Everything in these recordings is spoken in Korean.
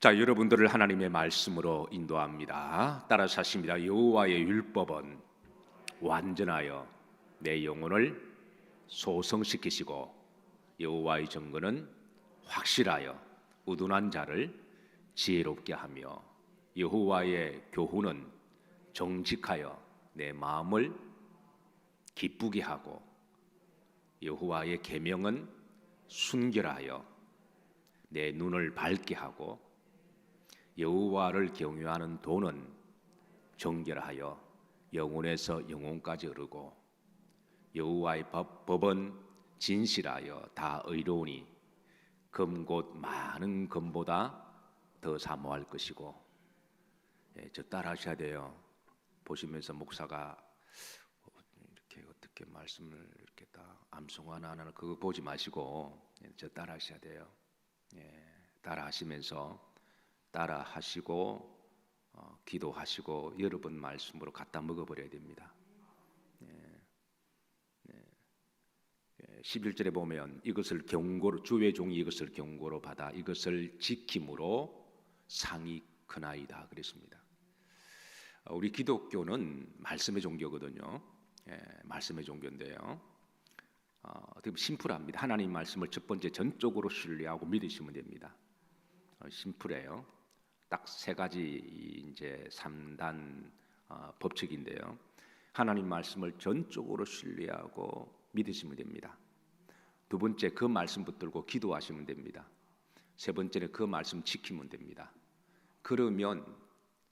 자, 여러분들을 하나님의 말씀으로 인도합니다. 따라서 하십니다. 여호와의 율법은 완전하여 내 영혼을 소성시키시고 여호와의 증거는 확실하여 우둔한 자를 지혜롭게 하며 여호와의 교훈은 정직하여 내 마음을 기쁘게 하고 여호와의 계명은 순결하여 내 눈을 밝게 하고 여호와를 경외하는 도는 정결하여 영혼에서 영혼까지 이르고 여호와의 법은 진실하여 다 의로우니 금 곧 많은 금보다 더 사모할 것이고. 저 따라하셔야 돼요. 보시면서 목사가 이렇게 어떻게 말씀을 이렇게 다 암송하나 하나 그거 보지 마시고 저 따라하셔야 돼요. 따라하시면서 따라하시고 기도하시고 여러분 말씀으로 갖다 먹어버려야 됩니다. 11절에 보면 이것을 경고로 주의 종이 이것을 경고로 받아 이것을 지킴으로 상이 크나이다 그랬습니다. 우리 기독교는 말씀의 종교거든요. 말씀의 종교인데요. 되게 심플합니다. 하나님 말씀을 첫 번째 전적으로 신뢰하고 믿으시면 됩니다. 심플해요. 딱 세 가지 이제 3단 법칙인데요. 하나님 말씀을 전적으로 신뢰하고 믿으시면 됩니다. 두 번째 그 말씀 붙들고 기도하시면 됩니다. 세 번째는 그 말씀 지키면 됩니다. 그러면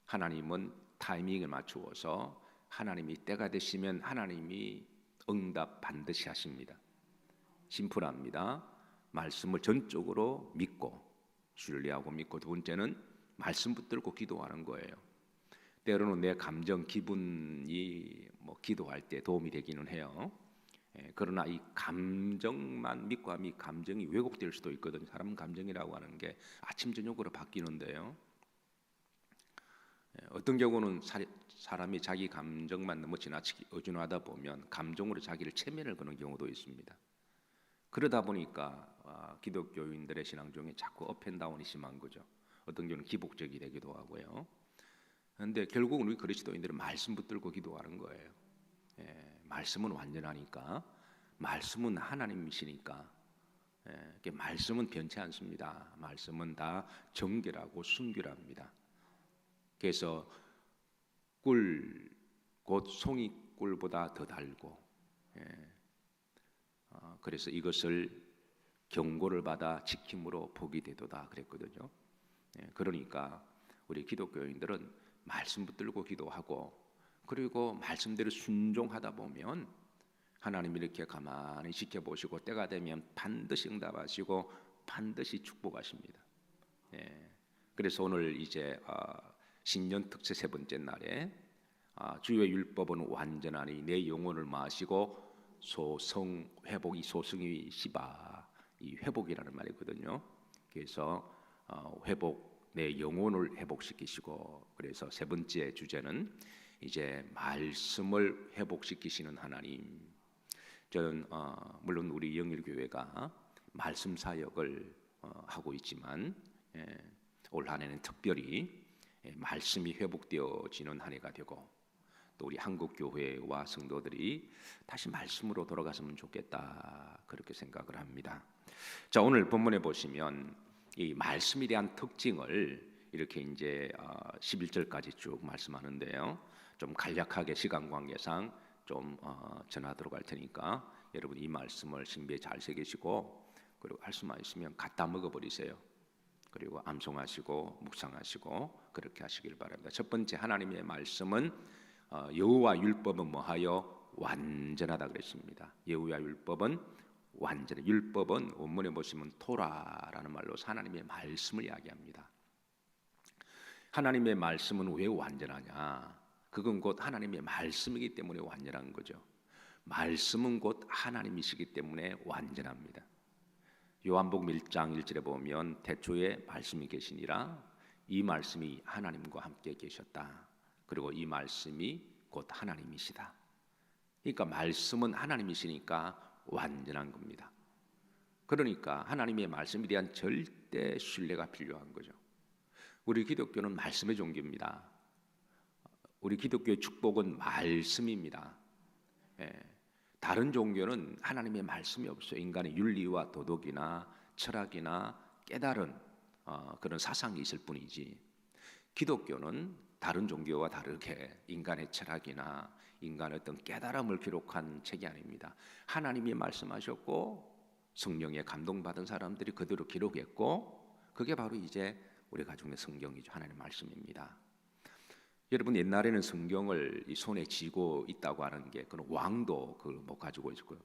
하나님은 타이밍을 맞추어서 하나님이 때가 되시면 하나님이 응답 반드시 하십니다. 심플합니다. 말씀을 전적으로 믿고 신뢰하고 믿고 두 번째는 말씀 붙들고 기도하는 거예요. 때로는 내 감정, 기분이 기도할 때 도움이 되기는 해요. 그러나 이 감정만 믿고 하면 이 감정이 왜곡될 수도 있거든요. 사람 감정이라고 하는 게 아침 저녁으로 바뀌는데요. 어떤 경우는 사람이 자기 감정만 너무 지나치게 의존하다 보면 감정으로 자기를 체면을 거는 경우도 있습니다. 그러다 보니까 기독교인들의 신앙 중에 자꾸 업앤다운이 심한 거죠. 어떤 경우는 기복적이 되기도 하고요. 그런데 결국은 우리 그리스도인들은 말씀 붙들고 기도하는 거예요. 말씀은 완전하니까, 말씀은 하나님이시니까, 말씀은 변치 않습니다. 말씀은 다 정결하고 순결합니다. 그래서 꿀, 곧 송이꿀보다 더 달고, 그래서 이것을 경고를 받아 지킴으로 복이 되도다 그랬거든요. 그러니까 우리 기독교인들은 말씀 붙들고 기도하고 그리고 말씀대로 순종하다 보면 하나님이 이렇게 가만히 지켜보시고 때가 되면 반드시 응답하시고 반드시 축복하십니다. 그래서 오늘 이제 신년 특세 세 번째 날에 주의 율법은 완전하니 내 영혼을 마시고 소성 회복이 소승이 시바 이 회복이라는 말이거든요. 그래서 회복 내 영혼을 회복시키시고 그래서 세 번째 주제는 이제 말씀을 회복시키시는 하나님. 저는 물론 우리 영일교회가 말씀 사역을 하고 있지만 올 한 해는 특별히 말씀이 회복되어지는 한 해가 되고 또 우리 한국 교회와 성도들이 다시 말씀으로 돌아갔으면 좋겠다 그렇게 생각을 합니다. 자, 오늘 본문에 보시면 이 말씀에 대한 특징을 이렇게 이제 11절까지 쭉 말씀하는데요. 좀 간략하게 시간 관계상 좀 전하도록 할 테니까 여러분 이 말씀을 신비에 잘 새기시고 그리고 할 수만 있으면 갖다 먹어버리세요. 그리고 암송하시고 묵상하시고 그렇게 하시길 바랍니다. 첫 번째 하나님의 말씀은 여호와 율법은 뭐하여 완전하다 그랬습니다. 여호와 율법은 완전해. 율법은 원문에 보시면 토라라는 말로 하나님의 말씀을 이야기합니다. 하나님의 말씀은 왜 완전하냐? 그건 곧 하나님의 말씀이기 때문에 완전한 거죠. 말씀은 곧 하나님이시기 때문에 완전합니다. 요한복음 1장 1절에 보면 태초에 말씀이 계시니라 이 말씀이 하나님과 함께 계셨다. 그리고 이 말씀이 곧 하나님이시다. 그러니까 말씀은 하나님이시니까 완전한 겁니다. 그러니까 하나님의 말씀에 대한 절대 신뢰가 필요한 거죠. 우리 기독교는 말씀의 종교입니다. 우리 기독교의 축복은 말씀입니다. 예. 다른 종교는 하나님의 말씀이 없어요. 인간의 윤리와 도덕이나 철학이나 깨달은 그런 사상이 있을 뿐이지, 기독교는 다른 종교와 다르게 인간의 철학이나 인간의 어떤 깨달음을 기록한 책이 아닙니다. 하나님이 말씀하셨고 성령에 감동받은 사람들이 그대로 기록했고, 그게 바로 이제 우리 가정의 성경이죠. 하나님의 말씀입니다. 여러분, 옛날에는 성경을 이 손에 쥐고 있다고 하는 게 그런 왕도 그걸 못 가지고 있었고요.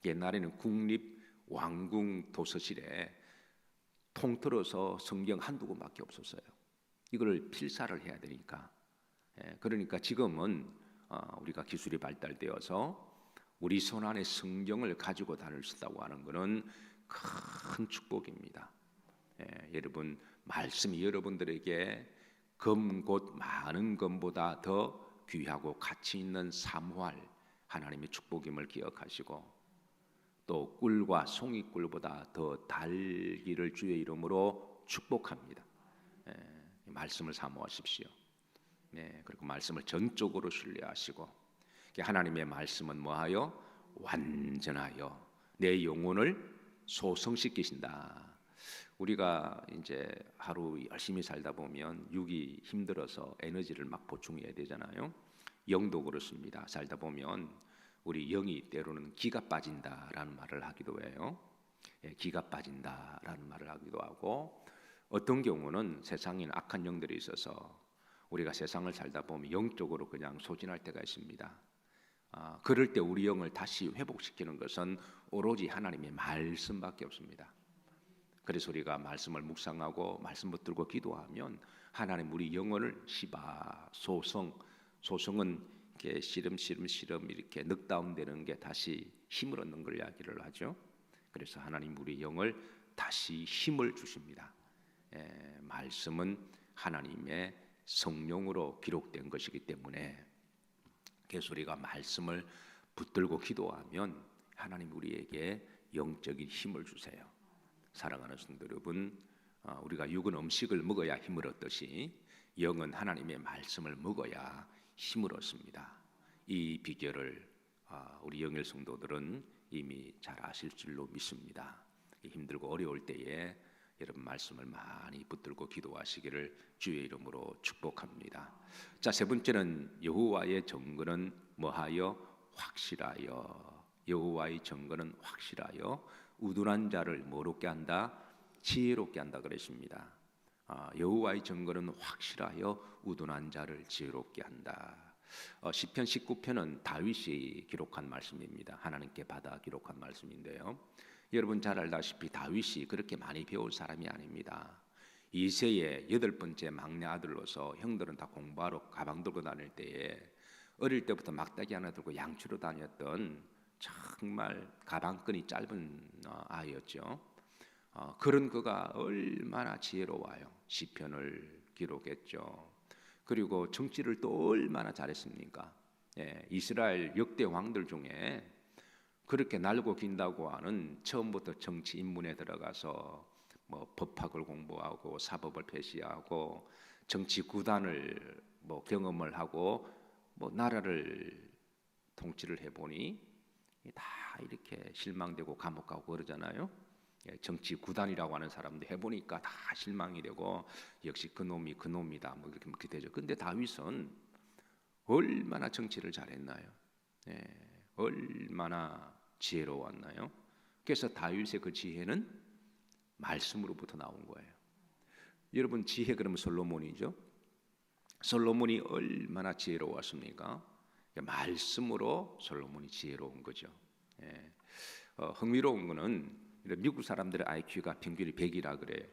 옛날에는 국립 왕궁 도서실에 통틀어서 성경 한두 권밖에 없었어요. 이걸 필사를 해야 되니까. 그러니까 지금은 우리가 기술이 발달되어서 우리 손 안에 성경을 가지고 다닐 수 있다고 하는 것은 큰 축복입니다. 여러분, 말씀이 여러분들에게 금 곧 많은 금보다 더 귀하고 가치 있는 사모할 하나님의 축복임을 기억하시고, 또 꿀과 송이꿀보다 더 달기를 주의 이름으로 축복합니다. 말씀을 사모하십시오. 그리고 말씀을 전적으로 신뢰하시고, 하나님의 말씀은 뭐하여? 완전하여 내 영혼을 소성시키신다. 우리가 이제 하루 열심히 살다 보면 육이 힘들어서 에너지를 막 보충해야 되잖아요. 영도 그렇습니다. 살다 보면 우리 영이 때로는 기가 빠진다라는 말을 하기도 해요. 기가 빠진다라는 말을 하기도 하고, 어떤 경우는 세상에 악한 영들이 있어서 우리가 세상을 살다 보면 영적으로 그냥 소진할 때가 있습니다. 그럴 때 우리 영을 다시 회복시키는 것은 오로지 하나님의 말씀밖에 없습니다. 그래서 우리가 말씀을 묵상하고 말씀 붙들고 기도하면 하나님 우리 영혼을 시바 소성은 이렇게 시름 이렇게 넉다운되는 게 다시 힘을 얻는 걸 이야기를 하죠. 그래서 하나님 우리 영을 다시 힘을 주십니다. 말씀은 하나님의 성령으로 기록된 것이기 때문에 그래서 우리가 말씀을 붙들고 기도하면 하나님 우리에게 영적인 힘을 주세요. 사랑하는 성도 여러분, 우리가 육은 음식을 먹어야 힘을 얻듯이 영은 하나님의 말씀을 먹어야 힘을 얻습니다. 이 비결을 우리 영일 성도들은 이미 잘 아실 줄로 믿습니다. 힘들고 어려울 때에 여러분 말씀을 많이 붙들고 기도하시기를 주의 이름으로 축복합니다. 자, 세 번째는 여호와의 증거는 뭐하여? 확실하여. 여호와의 증거는 확실하여 우둔한 자를 뭐롭게 한다? 지혜롭게 한다 그랬습니다. 여호와의 증거는 확실하여 우둔한 자를 지혜롭게 한다. 시편 19편은 다윗이 기록한 말씀입니다. 하나님께 받아 기록한 말씀인데요. 여러분 잘 알다시피 다윗이 그렇게 많이 배울 사람이 아닙니다. 이새의 8번째 막내 아들로서 형들은 다 공부하러 가방 들고 다닐 때에 어릴 때부터 막대기 하나 들고 양치로 다녔던 정말 가방끈이 짧은 아이였죠. 그런 그가 얼마나 지혜로워요. 시편을 기록했죠. 그리고 정치를 또 얼마나 잘했습니까? 이스라엘 역대 왕들 중에 그렇게 날고 긴다고 하는 처음부터 정치 입문에 들어가서 뭐 법학을 공부하고 사법을 배시하고 정치 구단을 뭐 경험을 하고 뭐 나라를 통치를 해보니 다 이렇게 실망되고 감옥 가고 그러잖아요. 정치 구단이라고 하는 사람도 해보니까 다 실망이 되고 역시 그놈이 그놈이다 뭐 이렇게 되죠. 근데 다윗은 얼마나 정치를 잘했나요? 얼마나 지혜로웠나요? 그래서 다윗의 그 지혜는 말씀으로부터 나온 거예요. 여러분 지혜 그러면 솔로몬이죠. 솔로몬이 얼마나 지혜로웠습니까? 말씀으로 솔로몬이 지혜로운 거죠. 흥미로운 거는 미국 사람들의 IQ가 평균이 100이라 그래요.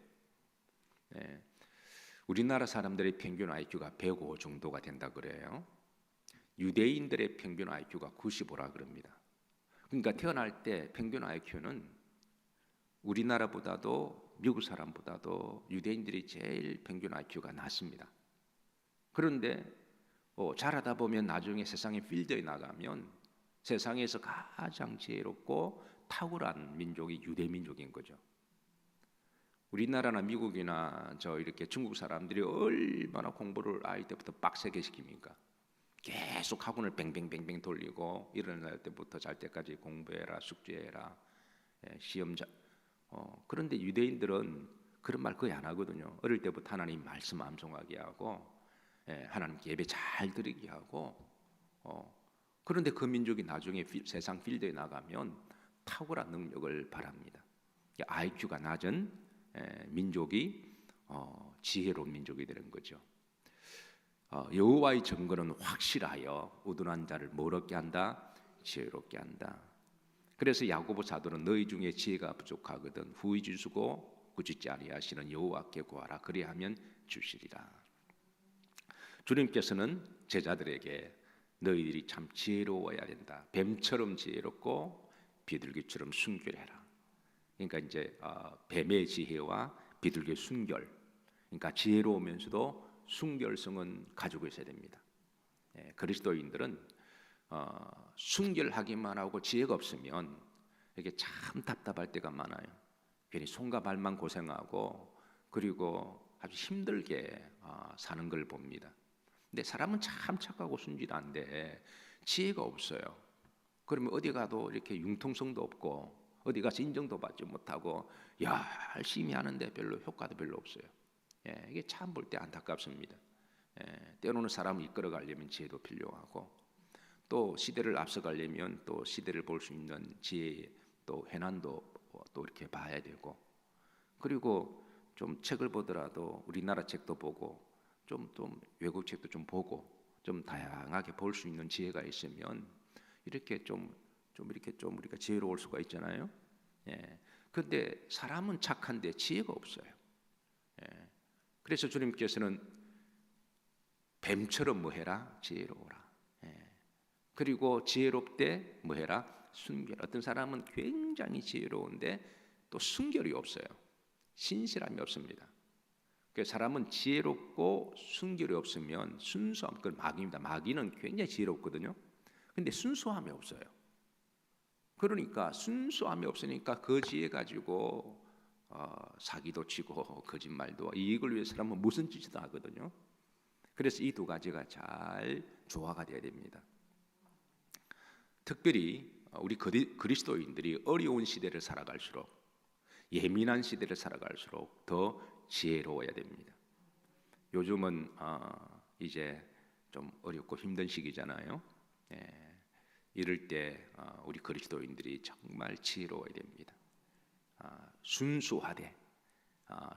우리나라 사람들의 평균 IQ가 105 정도가 된다 그래요. 유대인들의 평균 IQ가 95라 그럽니다. 그러니까 태어날 때 평균 IQ는 우리나라보다도 미국 사람보다도 유대인들이 제일 평균 IQ가 낮습니다. 그런데 자라다 보면 나중에 세상의 필드에 나가면 세상에서 가장 지혜롭고 탁월한 민족이 유대 민족인 거죠. 우리나라나 미국이나 저 이렇게 중국 사람들이 얼마나 공부를 아이 때부터 빡세게 시킵니까? 계속 학원을 뱅뱅뱅뱅 돌리고 일어날 때부터 잘 때까지 공부해라, 숙제해라, 시험자. 그런데 유대인들은 그런 말 거의 안 하거든요. 어릴 때부터 하나님 말씀 암송하게 하고, 하나님께 예배 잘 드리게 하고. 그런데 그 민족이 나중에 세상 필드에 나가면 탁월한 능력을 발합니다. IQ가 낮은 민족이 지혜로운 민족이 되는 거죠. 여호와의 증거는 확실하여 우둔한 자를 뭐롭게 한다? 지혜롭게 한다. 그래서 야고보 사도는 너희 중에 지혜가 부족하거든 후히 주시고 꾸짖지 아니하시는 여호와께 구하라 그리하면 주시리라. 주님께서는 제자들에게 너희들이 참 지혜로워야 된다. 뱀처럼 지혜롭고 비둘기처럼 순결해라. 그러니까 이제 뱀의 지혜와 비둘기의 순결. 그러니까 지혜로우면서도 순결성은 가지고 있어야 됩니다. 그리스도인들은 순결하기만 하고 지혜가 없으면 이게 참 답답할 때가 많아요. 괜히 손과 발만 고생하고 그리고 아주 힘들게 사는 걸 봅니다. 근데 사람은 참 착하고 순진한데 지혜가 없어요. 그러면 어디 가도 이렇게 융통성도 없고 어디 가서 인정도 받지 못하고 열심히 하는데 별로 효과도 별로 없어요. 이게 참 볼 때 안타깝습니다. 때로는 사람을 이끌어가려면 지혜도 필요하고 또 시대를 앞서가려면 또 시대를 볼 수 있는 지혜 또 해난도 또 이렇게 봐야 되고 그리고 좀 책을 보더라도 우리나라 책도 보고 좀 외국 책도 좀 보고 좀 다양하게 볼 수 있는 지혜가 있으면 이렇게 좀 우리가 지혜로울 수가 있잖아요. 그런데 사람은 착한데 지혜가 없어요. 그래서 주님께서는 뱀처럼 뭐 해라? 지혜로워라. 그리고 지혜롭되 뭐 해라? 순결. 어떤 사람은 굉장히 지혜로운데 또 순결이 없어요. 신실함이 없습니다. 그 사람은 지혜롭고 순결이 없으면 순수함, 그건 마귀입니다. 마귀는 굉장히 지혜롭거든요. 근데 순수함이 없어요. 그러니까 순수함이 없으니까 그 지혜 가지고 사기도 치고 거짓말도 이익을 위해 사람은 무슨 짓이도 하거든요. 그래서 이 두 가지가 잘 조화가 돼야 됩니다. 특별히 우리 그리스도인들이 어려운 시대를 살아갈수록 예민한 시대를 살아갈수록 더 지혜로워야 됩니다. 요즘은 이제 좀 어렵고 힘든 시기잖아요. 이럴 때 우리 그리스도인들이 정말 지혜로워야 됩니다. 순수하되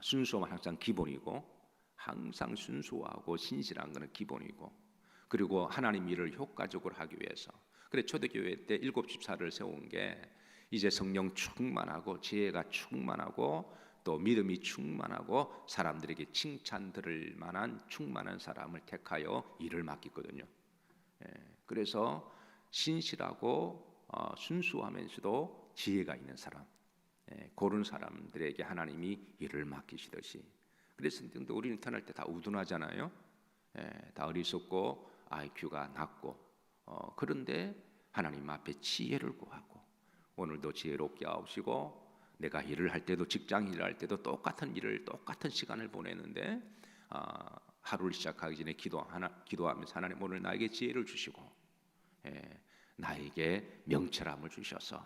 순수함은 항상 기본이고 항상 순수하고 신실한 것은 기본이고 그리고 하나님 일을 효과적으로 하기 위해서 그래 초대교회 때 7 집사를 세운 게 이제 성령 충만하고 지혜가 충만하고 또 믿음이 충만하고 사람들에게 칭찬 들을 만한 충만한 사람을 택하여 일을 맡겼거든요. 그래서 신실하고 순수하면서도 지혜가 있는 사람 그런 사람들에게 하나님이 일을 맡기시듯이 그래서 우리는 태어날 때 다 우둔하잖아요. 다 어리석고 IQ가 낮고 그런데 하나님 앞에 지혜를 구하고 오늘도 지혜롭게 하시고 내가 일을 할 때도 직장 일을 할 때도 똑같은 일을 똑같은 시간을 보내는데 하루를 시작하기 전에 기도하면서 하나님 오늘 나에게 지혜를 주시고 나에게 명철함을 주셔서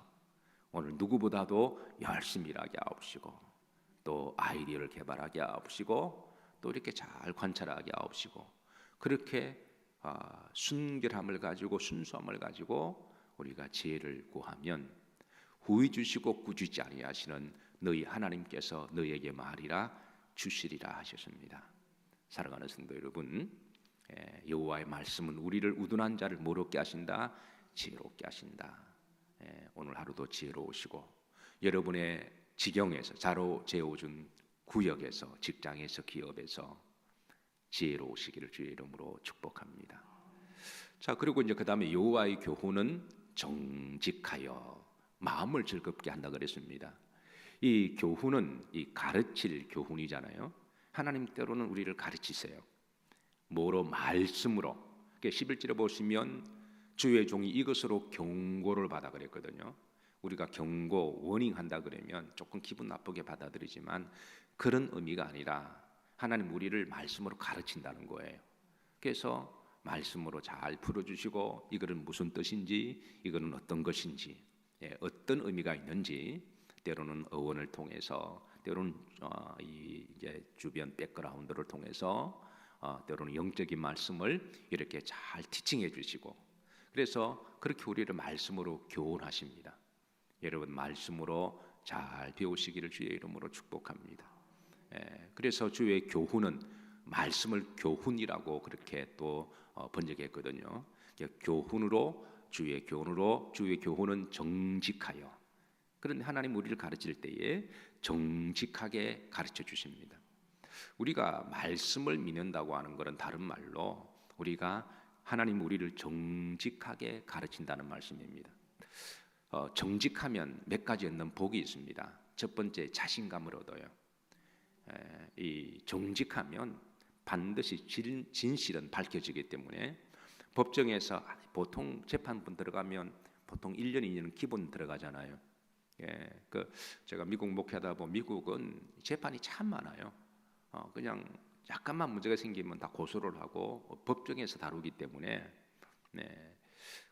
오늘 누구보다도 열심히 일하게 하옵시고 또 아이디어를 개발하게 하옵시고 또 이렇게 잘 관찰하게 하옵시고 그렇게 순결함을 가지고 순수함을 가지고 우리가 지혜를 구하면 후히 주시고 꾸짖지 아니하시는 너희 하나님께서 너희에게 말이라 주시리라 하셨습니다. 사랑하는 성도 여러분, 여호와의 말씀은 우리를 우둔한 자를 뭐롭게 하신다? 지혜롭게 하신다. 오늘 하루도 지혜로우시고 여러분의 지경에서 자로 재워준 구역에서 직장에서 기업에서 지혜로우시기를 주의 이름으로 축복합니다. 자 그리고 이제 그 다음에 여호와의 교훈은 정직하여 마음을 즐겁게 한다 그랬습니다. 이 교훈은 이 가르칠 교훈이잖아요. 하나님 때로는 우리를 가르치세요. 뭐로? 말씀으로. 11절에 보시면 주의 종이 이것으로 경고를 받아 그랬거든요. 우리가 경고, 워닝한다 그러면 조금 기분 나쁘게 받아들이지만 그런 의미가 아니라 하나님 우리를 말씀으로 가르친다는 거예요. 그래서 말씀으로 잘 풀어주시고 이거는 무슨 뜻인지, 이거는 어떤 것인지, 어떤 의미가 있는지, 때로는 어원을 통해서, 때로는 이제 주변 백그라운드를 통해서, 때로는 영적인 말씀을 이렇게 잘 티칭해 주시고, 그래서 그렇게 우리를 말씀으로 교훈하십니다. 여러분 말씀으로 잘 배우시기를 주의 이름으로 축복합니다. 그래서 주의 교훈은 말씀을 교훈이라고 그렇게 또 번역했거든요. 교훈으로, 주의 교훈으로, 주의 교훈은 정직하여. 그런데 하나님 우리를 가르칠 때에 정직하게 가르쳐 주십니다. 우리가 말씀을 믿는다고 하는 것은 다른 말로 우리가 하나님 우리를 정직하게 가르친다는 말씀입니다. 정직하면 몇 가지 얻는 복이 있습니다. 첫 번째, 자신감을 얻어요. 이 정직하면 반드시 진실은 밝혀지기 때문에 법정에서 보통 재판분 들어가면 보통 1년, 2년 기본 들어가잖아요. 제가 미국 목회하다 보면 미국은 재판이 참 많아요. 그냥 약간만 문제가 생기면 다 고소를 하고 법정에서 다루기 때문에,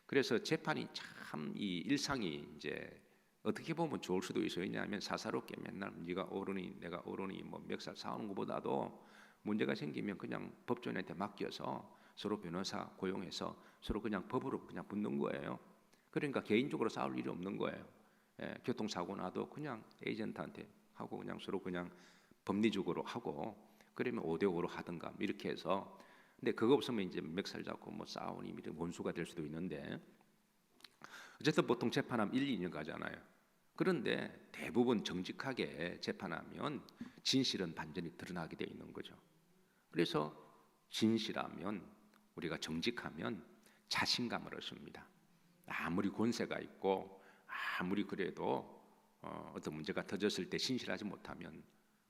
그래서 재판이 참 이 일상이 이제 어떻게 보면 좋을 수도 있어요. 왜냐하면 사사롭게 맨날 네가 옳으니 내가 옳으니 뭐 멱살 싸우는 것보다도 문제가 생기면 그냥 법조인한테 맡겨서 서로 변호사 고용해서 서로 그냥 법으로 그냥 붙는 거예요. 그러니까 개인적으로 싸울 일이 없는 거예요. 교통사고 나도 그냥 에이전트한테 하고 그냥 서로 그냥 법리적으로 하고, 그러면 5대5로 하든가 이렇게 해서. 근데 그거 없으면 이제 멱살 잡고 뭐 싸우니 원수가 될 수도 있는데, 어쨌든 보통 재판하면 1, 2년 가잖아요. 그런데 대부분 정직하게 재판하면 진실은 반전이 드러나게 돼 있는 거죠. 그래서 진실하면, 우리가 정직하면 자신감을 얻습니다. 아무리 권세가 있고 아무리 그래도 어떤 문제가 터졌을 때 진실하지 못하면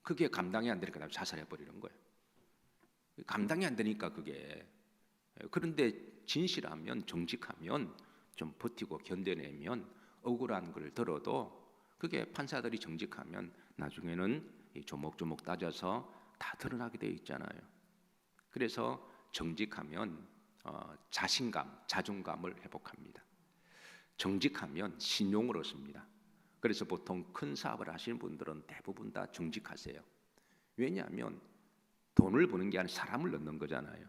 그게 감당이 안 되니까 자살해 버리는 거예요. 감당이 안 되니까 그게. 그런데 진실하면, 정직하면 좀 버티고 견뎌내면 억울한 걸 들어도 그게 판사들이 정직하면 나중에는 조목조목 따져서 다 드러나게 되어 있잖아요. 그래서 정직하면 자신감, 자존감을 회복합니다. 정직하면 신용을 얻습니다. 그래서 보통 큰 사업을 하시는 분들은 대부분 다 정직하세요. 왜냐하면 돈을 버는 게 아니라 사람을 얻는 거잖아요.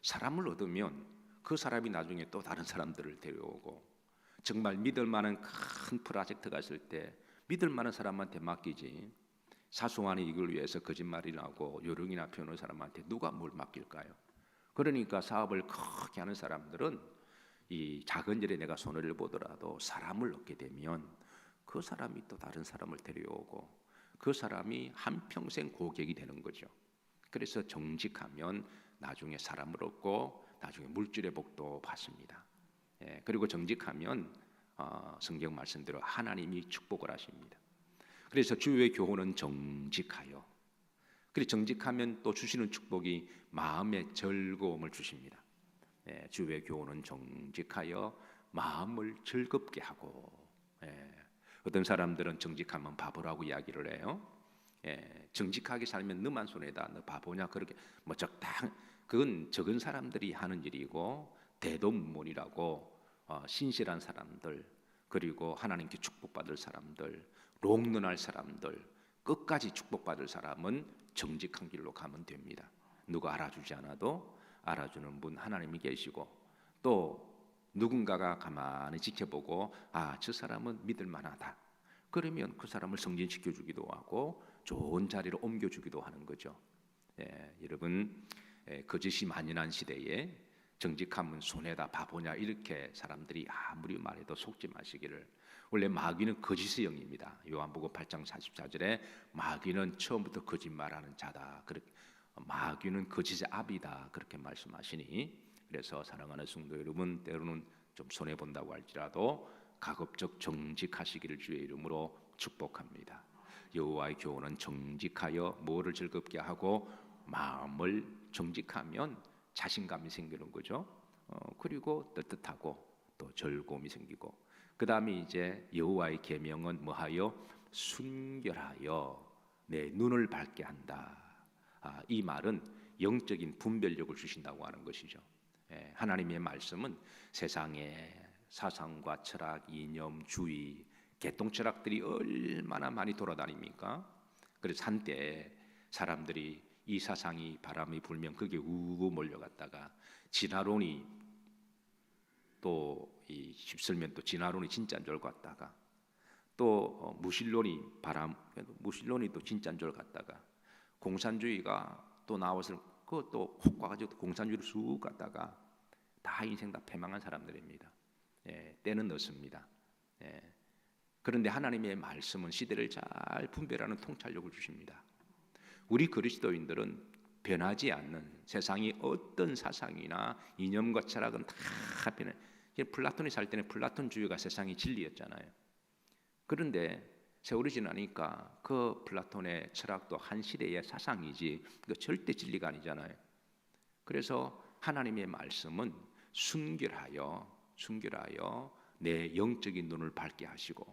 사람을 얻으면 그 사람이 나중에 또 다른 사람들을 데려오고, 정말 믿을 만한 큰 프로젝트가 있을 때 믿을 만한 사람한테 맡기지, 사소한 이익을 위해서 거짓말이나 하고 요령이나 피우는 사람한테 누가 뭘 맡길까요? 그러니까 사업을 크게 하는 사람들은 이 작은 일에 내가 손해를 보더라도 사람을 얻게 되면 그 사람이 또 다른 사람을 데려오고 그 사람이 한평생 고객이 되는 거죠. 그래서 정직하면 나중에 사람을 얻고 나중에 물질의 복도 받습니다. 그리고 정직하면 성경 말씀대로 하나님이 축복을 하십니다. 그래서 주의 교훈은 정직하여. 그리고 정직하면 또 주시는 축복이 마음의 즐거움을 주십니다. 주의 교훈은 정직하여 마음을 즐겁게 하고. 어떤 사람들은 정직하면 바보라고 이야기를 해요. 정직하게 살면 너만 손해다, 너 바보냐, 그렇게 뭐 적당, 그건 적은 사람들이 하는 일이고, 대도문이라고 신실한 사람들, 그리고 하나님께 축복받을 사람들, 롱런할 사람들, 끝까지 축복받을 사람은 정직한 길로 가면 됩니다. 누가 알아주지 않아도 알아주는 분 하나님이 계시고, 또 누군가가 가만히 지켜보고 저 사람은 믿을 만하다, 그러면 그 사람을 승진시켜주기도 하고 좋은 자리로 옮겨주기도 하는 거죠. 여러분, 거짓이 만연한 시대에 정직하면 손해다, 바보냐, 이렇게 사람들이 아무리 말해도 속지 마시기를. 원래 마귀는 거짓의 영입니다. 요한복음 8장 44절에 마귀는 처음부터 거짓말하는 자다, 그렇게, 마귀는 거짓의 아비다, 그렇게 말씀하시니, 그래서 사랑하는 성도 여러분, 때로는 좀 손해 본다고 할지라도 가급적 정직하시기를 주의 이름으로 축복합니다. 여호와의 교훈은 정직하여 뭐를 즐겁게 하고, 마음을 정직하면 자신감이 생기는 거죠. 그리고 떳떳하고 또 즐거움이 생기고, 그 다음에 이제 여호와의 계명은 뭐하여? 순결하여. 내 눈을 밝게 한다. 이 말은 영적인 분별력을 주신다고 하는 것이죠. 하나님의 말씀은 세상의 사상과 철학, 이념, 주의, 개똥 철학들이 얼마나 많이 돌아다닙니까? 그래서 한때 사람들이 이 사상이 바람이 불면 그게 우고 몰려갔다가 진화론이 또 이 휩쓸면 또 진화론이 진짜인 줄 갔다가 또 무신론이 또 진짜인 줄 갔다가 공산주의가 또 나와서 그것도 혹 가지고 공산주의로 쑥 갔다가 다 인생 다 패망한 사람들입니다. 때는 늦습니다. 그런데 하나님의 말씀은 시대를 잘 분별하는 통찰력을 주십니다. 우리 그리스도인들은 변하지 않는 세상이 어떤 사상이나 이념과 철학은 다 변해. 플라톤이 살 때는 플라톤주의가 세상의 진리였잖아요. 그런데 세월이 지나니까 그 플라톤의 철학도 한 시대의 사상이지 그 절대 진리가 아니잖아요. 그래서 하나님의 말씀은 순결하여 내 영적인 눈을 밝게 하시고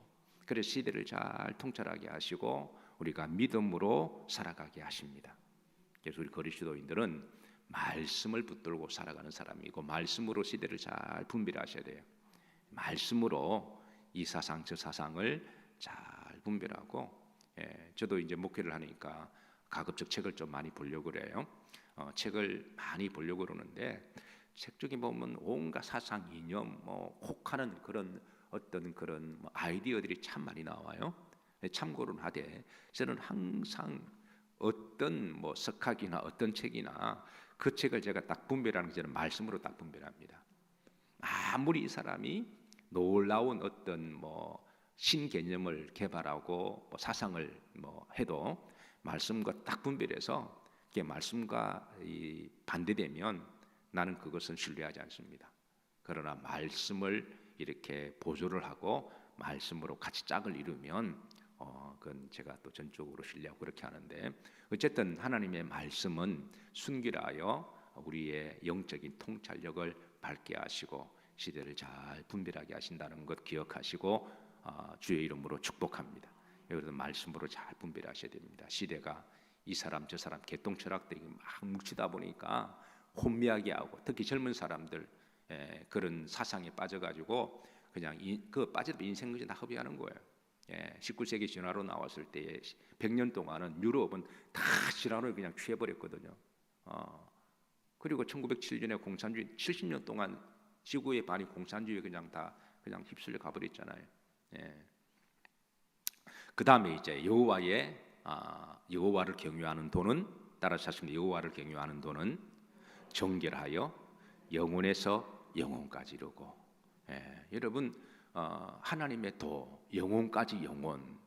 그래서 시대를 잘 통찰하게 하시고 우리가 믿음으로 살아가게 하십니다. 그래서 우리 그리스도인들은 말씀을 붙들고 살아가는 사람이고 말씀으로 시대를 잘 분별하셔야 돼요. 말씀으로 이 사상 저 사상을 잘 분별하고 저도 이제 목회를 하니까 가급적 책을 좀 많이 보려고 그래요. 책을 많이 보려고 그러는데 책 중에 보면 온갖 사상 이념 혹하는 그런 어떤 그런 아이디어들이 참 많이 나와요. 참고를 하되 저는 항상 어떤 석학이나 어떤 책이나 그 책을 제가 딱 분별하는 게 저는 말씀으로 딱 분별합니다. 아무리 이 사람이 놀라운 어떤 신개념을 개발하고 사상을 해도 말씀과 딱 분별해서 그게 말씀과 반대되면 나는 그것은 신뢰하지 않습니다. 그러나 말씀을 이렇게 보조를 하고 말씀으로 같이 짝을 이루면 그건 제가 또 전적으로 신뢰하고 그렇게 하는데 어쨌든 하나님의 말씀은 순결하여 우리의 영적인 통찰력을 밝게 하시고 시대를 잘 분별하게 하신다는 것 기억하시고 주의 이름으로 축복합니다. 여러분 말씀으로 잘 분별하셔야 됩니다. 시대가 이 사람 저 사람 개똥 철학들이 막 뭉치다 보니까 혼미하게 하고 특히 젊은 사람들 그런 사상에 빠져가지고 그냥 그 빠져도 인생 것이 다 허비하는 거예요. 19세기 진화로 나왔을 때 100년 동안은 유럽은 다 진화론을 그냥 취해버렸거든요. 그리고 1907년에 공산주의 70년 동안 지구의 반이 공산주의에 그냥 다 그냥 휩쓸려 가버렸잖아요. 그 다음에 이제 여호와를 경외하는 도는 따라서 하시면 여호와를 경외하는 도는 정결하여 영혼에서 영혼까지 이르고 여러분 하나님의 도 영혼까지 영혼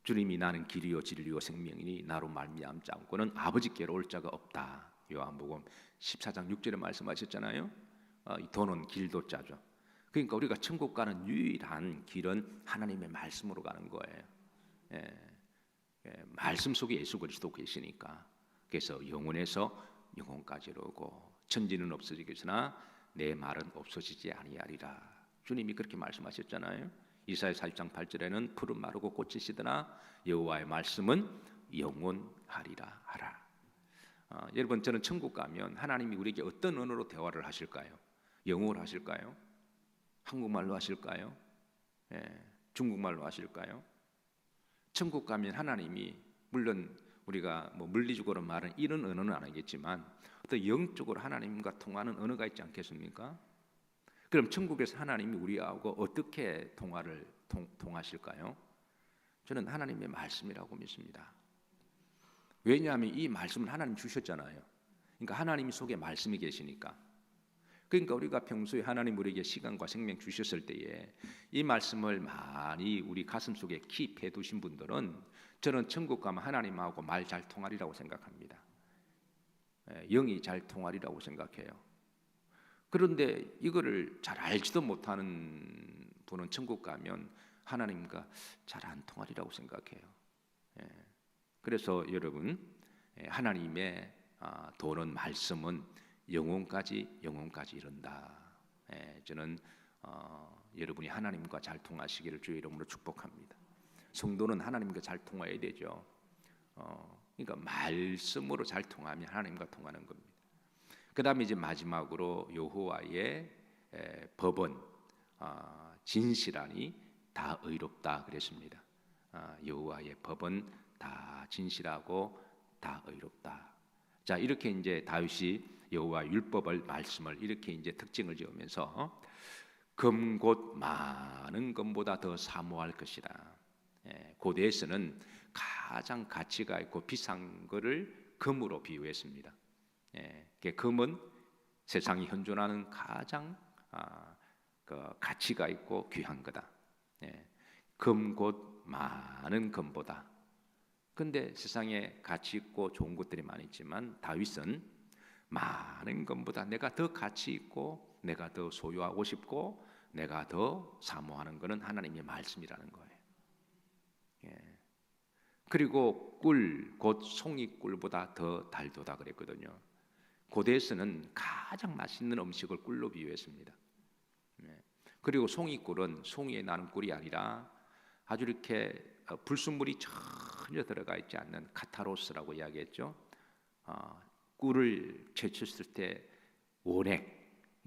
주님이 나는 길이요 진리요 생명이니 나로 말미암지 않고는 아버지께로 올 자가 없다. 요한복음 14장 6절에 말씀하셨잖아요. 이 도는 길도 짜죠. 그러니까 우리가 천국 가는 유일한 길은 하나님의 말씀으로 가는 거예요. 말씀 속에 예수 그리스도 계시니까 그래서 영혼에서 영혼까지 이르고 천지는 없어지겠으나 내 말은 없어지지 아니하리라. 주님이 그렇게 말씀하셨잖아요. 이사야 40장 8절에는 풀은 마르고 꽃이 시드나 여호와의 말씀은 영원하리라 하라. 여러분 저는 천국 가면 하나님이 우리에게 어떤 언어로 대화를 하실까요? 영어로 하실까요? 한국말로 하실까요? 중국말로 하실까요? 천국 가면 하나님이 물론 우리가 물리적으로 말은 이런 언어는 안 하겠지만 어떤 영적으로 하나님과 통하는 언어가 있지 않겠습니까? 그럼 천국에서 하나님이 우리하고 어떻게 통하실까요? 저는 하나님의 말씀이라고 믿습니다. 왜냐하면 이 말씀을 하나님 주셨잖아요. 그러니까 하나님 속에 말씀이 계시니까. 그러니까 우리가 평소에 하나님 우리에게 시간과 생명 주셨을 때에 이 말씀을 많이 우리 가슴 속에 킵해 두신 분들은 저는 천국 가면 하나님하고 말 잘 통하리라고 생각합니다. 영이 잘 통하리라고 생각해요. 그런데 이거를 잘 알지도 못하는 분은 천국 가면 하나님과 잘 안 통하리라고 생각해요. 그래서 여러분 하나님의 도는 말씀은 영혼까지 이른다. 저는 여러분이 하나님과 잘 통하시기를 주의 이름으로 축복합니다. 성도는 하나님과 잘 통해야 되죠. 그러니까 말씀으로 잘 통하면 하나님과 통하는 겁니다. 그다음에 이제 마지막으로 여호와의 법은 진실하니 다 의롭다 그랬습니다. 여호와의 법은 다 진실하고 다 의롭다. 자, 이렇게 이제 다윗이 여호와 율법을 말씀을 이렇게 이제 특징을 지으면서 금 곧 많은 금보다 더 사모할 것이다. 고대에서는 가장 가치가 있고 비싼 것을 금으로 비유했습니다. 금은 세상이 현존하는 가장 가치가 있고 귀한 거다. 금 곧 많은 금보다. 근데 세상에 가치 있고 좋은 것들이 많이 있지만 다윗은 많은 금보다 내가 더 가치 있고 내가 더 소유하고 싶고 내가 더 사모하는 것은 하나님의 말씀이라는 거예요. 그리고 꿀, 곧 송이꿀보다 더 달도다 그랬거든요. 고대에서는 가장 맛있는 음식을 꿀로 비유했습니다. 그리고 송이꿀은 송이에 나는 꿀이 아니라 아주 이렇게 불순물이 전혀 들어가 있지 않는 카타로스라고 이야기했죠. 꿀을 채취했을 때 원액,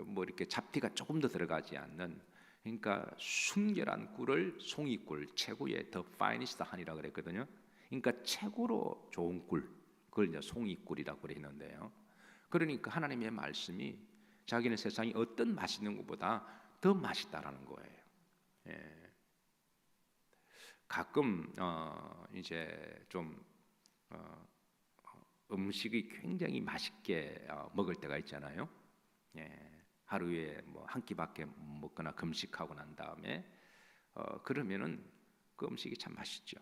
뭐 이렇게 잡티가 조금 더 들어가지 않는, 그러니까 순결한 꿀을 송이꿀, 최고의 the finest honey라고 그랬거든요. 그러니까 최고로 좋은 꿀, 그걸 이제 송이꿀이라고 그랬는데요. 그러니까 하나님의 말씀이 자기는 세상이 어떤 맛있는 것보다 더 맛있다라는 거예요. 가끔 이제 좀 음식이 굉장히 맛있게 먹을 때가 있잖아요. 하루에 뭐 한 끼밖에 먹거나 금식하고 난 다음에 그러면은 그 음식이 참 맛있죠.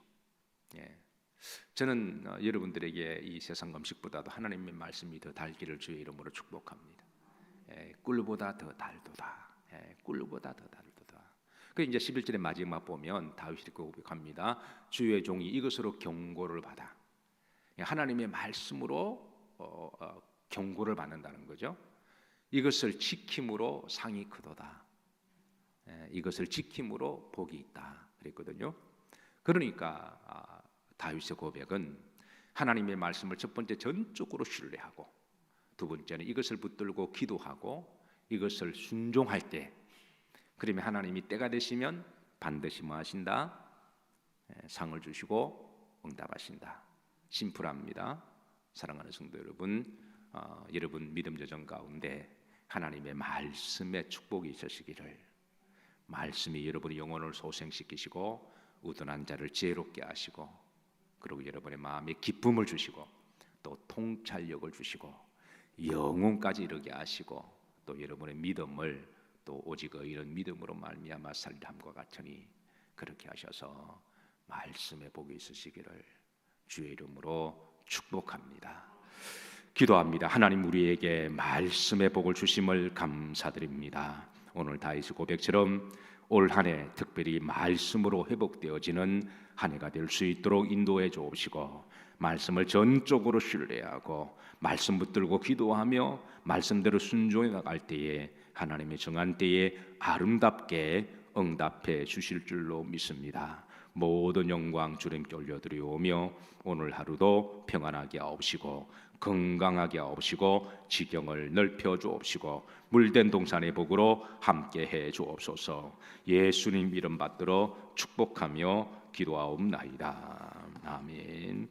저는 여러분들에게 이 세상 음식보다도 하나님의 말씀이 더 달기를 주의 이름으로 축복합니다. 꿀보다 더 달도다. 꿀보다 더 달도다. 그 이제 11절의 마지막 보면 다윗이 이렇게 고백합니다. 주의 종이 이것으로 경고를 받아. 하나님의 말씀으로 경고를 받는다는 거죠. 이것을 지킴으로 상이 크도다. 이것을 지킴으로 복이 있다 그랬거든요. 그러니까 다윗의 고백은 하나님의 말씀을 첫 번째 전적으로 신뢰하고, 두 번째는 이것을 붙들고 기도하고 이것을 순종할 때, 그러면 하나님이 때가 되시면 반드시 뭐 하신다? 상을 주시고 응답하신다. 심플합니다. 사랑하는 성도 여러분, 여러분 믿음 여정 가운데 하나님의 말씀의 축복이 있으시기를, 말씀이 여러분의 영혼을 소생시키시고 우둔한 자를 지혜롭게 하시고, 그리고 여러분의 마음에 기쁨을 주시고 또 통찰력을 주시고 영혼까지 이르게 하시고, 또 여러분의 믿음을 또 오직 이런 믿음으로 말미암아 살리함과 같으니 그렇게 하셔서 말씀의 복이 있으시기를 주의 이름으로 축복합니다. 기도합니다. 하나님, 우리에게 말씀의 복을 주심을 감사드립니다. 오늘 다윗의 고백처럼 올 한 해 특별히 말씀으로 회복되어지는 한 해가 될 수 있도록 인도해 주옵시고, 말씀을 전적으로 신뢰하고 말씀 붙들고 기도하며 말씀대로 순종해 나갈 때에 하나님의 정한 때에 아름답게 응답해 주실 줄로 믿습니다. 모든 영광 주님께 올려드리오며 오늘 하루도 평안하게 하옵시고 건강하게 하옵시고 지경을 넓혀 주옵시고 물된 동산의 복으로 함께 해 주옵소서. 예수님 이름 받들어 축복하며 기도하옵나이다. 아멘.